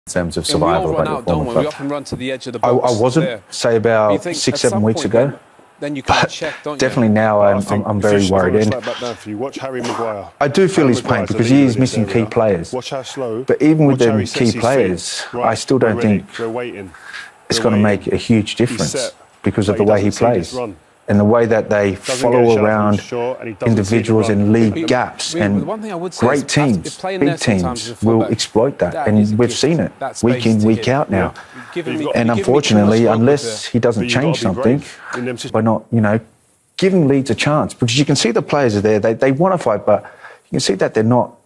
in terms of survival. We all run out, don't we? We often run to the edge of the box. I wasn't, say about 6-7 weeks ago. Then you can check, don't you? Definitely now I'm very worried. And watch Harry Maguire. I do feel his pain because he is missing key players. Watch how slow. But even with them key players, I still don't think it's going to make a huge difference because of the way he plays and the way that they follow around individuals in league gaps. And great teams, big teams, will exploit that. And we've seen it week in, week out now. And unfortunately, unless he doesn't change something by not, giving Leeds a chance, because you can see the players are there, they want to fight, but you can see that they're not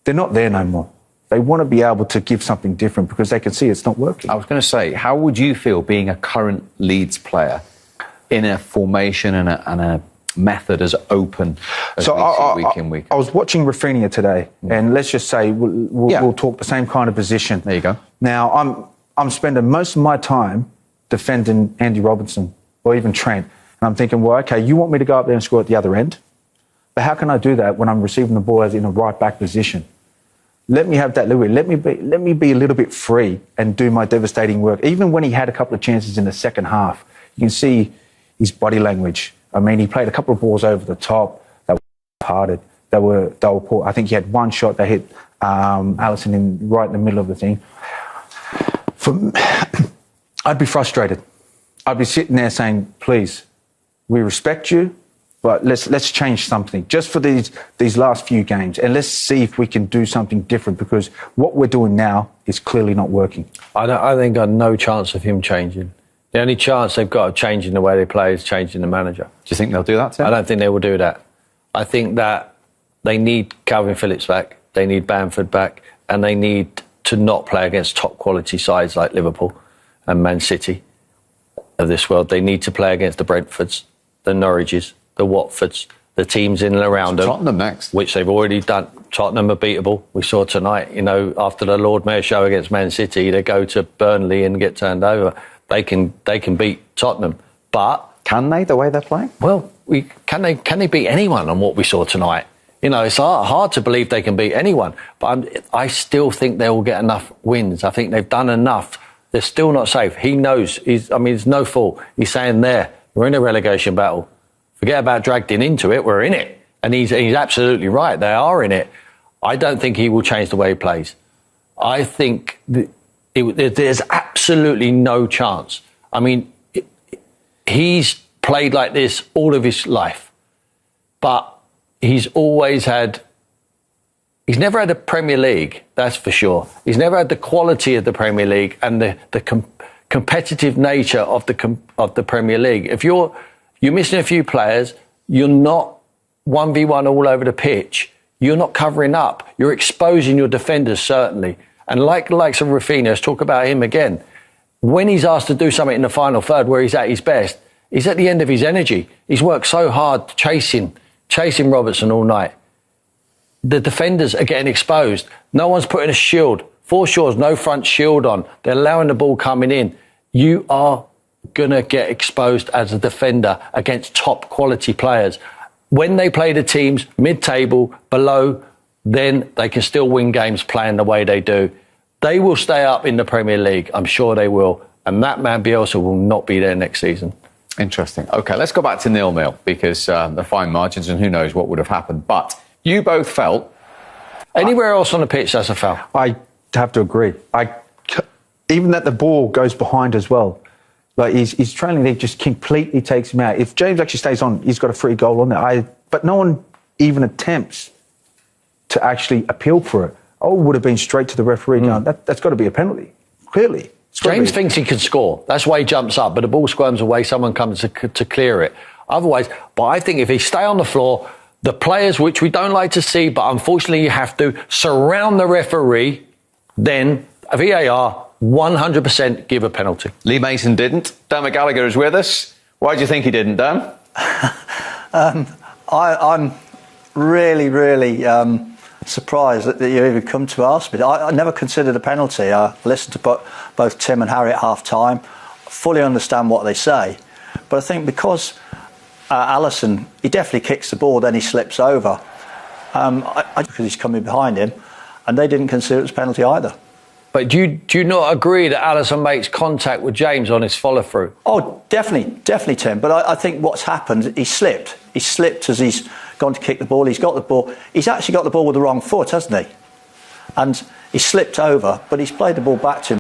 there no more. They want to be able to give something different because they can see it's not working. I was going to say, how would you feel being a current Leeds player in a formation and a method as open as week in, week out? I was watching Rafinha today, and let's just say we'll talk the same kind of position. There you go. Now, I'm spending most of my time defending Andy Robertson or even Trent, and I'm thinking, well, okay, you want me to go up there and score at the other end, but how can I do that when I'm receiving the ball as in a right-back position? Let me have that liberty. Let me be a little bit free and do my devastating work. Even when he had a couple of chances in the second half, you can see his body language. I mean, he played a couple of balls over the top that were hearted. They were poor. I think he had one shot that hit Alisson right in the middle of the thing. I'd be frustrated. I'd be sitting there saying, please, we respect you, but let's change something just for these last few games, and let's see if we can do something different, because what we're doing now is clearly not working. I think I've no chance of him changing. The only chance they've got of changing the way they play is changing the manager. Do you think they'll do that, Tim? I don't think they will do that. I think that they need Calvin Phillips back, they need Bamford back, and they need to not play against top quality sides like Liverpool and Man City of this world. They need to play against the Brentfords, the Norwiches, the Watfords, the teams in and around them. Tottenham next. Which they've already done. Tottenham are beatable. We saw tonight, after the Lord Mayor show against Man City, they go to Burnley and get turned over. They can beat Tottenham. But can they, the way they're playing? Well, can they beat anyone on what we saw tonight? It's hard to believe they can beat anyone. But I still think they will get enough wins. I think they've done enough. They're still not safe. He knows. It's no fault. He's saying we're in a relegation battle. Forget about dragged into it. We're in it. And he's absolutely right. They are in it. I don't think he will change the way he plays. I think there's absolutely no chance. He's played like this all of his life. But he's never had the Premier League, that's for sure. He's never had the quality of the Premier League and the competitive nature of the Premier League. If you're missing a few players, you're not 1v1 all over the pitch. You're not covering up. You're exposing your defenders, certainly. And like the likes of Rafinha, let's talk about him again. When he's asked to do something in the final third where he's at his best, he's at the end of his energy. He's worked so hard chasing Robertson all night. The defenders are getting exposed. No one's putting a shield. Foreshaw's no front shield on. They're allowing the ball coming in. You are going to get exposed as a defender against top quality players. When they play the teams mid-table, below, then they can still win games playing the way they do. They will stay up in the Premier League. I'm sure they will. And that man Bielsa will not be there next season. Interesting. OK, let's go back to 0-0 because the fine margins and who knows what would have happened. But you both felt... Anywhere else on the pitch, that's a foul. I have to agree. Even that the ball goes behind as well. Like he's trailing there, just completely takes him out. If James actually stays on, he's got a free goal on there. But no one even attempts to actually appeal for it. Would have been straight to the referee going, that's got to be a penalty, clearly. James thinks he can score. That's why he jumps up, but the ball squirms away, someone comes to clear it. Otherwise, but I think if he stay on the floor, the players, which we don't like to see, but unfortunately you have to, surround the referee, then VAR 100% give a penalty. Lee Mason didn't. Dan McGallagher is with us. Why do you think he didn't, Dan? I'm really surprised that you even come to ask me. I never considered a penalty. I listened to both Tim and Harry at half-time, fully understand what they say. But I think because Alisson, he definitely kicks the ball, then he slips over, because he's coming behind him, and they didn't consider it was a penalty either. But do you not agree that Alisson makes contact with James on his follow through? Oh, definitely, Tim. But I think what's happened, he slipped. He slipped as he's gone to kick the ball. He's got the ball. He's actually got the ball with the wrong foot, hasn't he? And he slipped over, but he's played the ball back to him.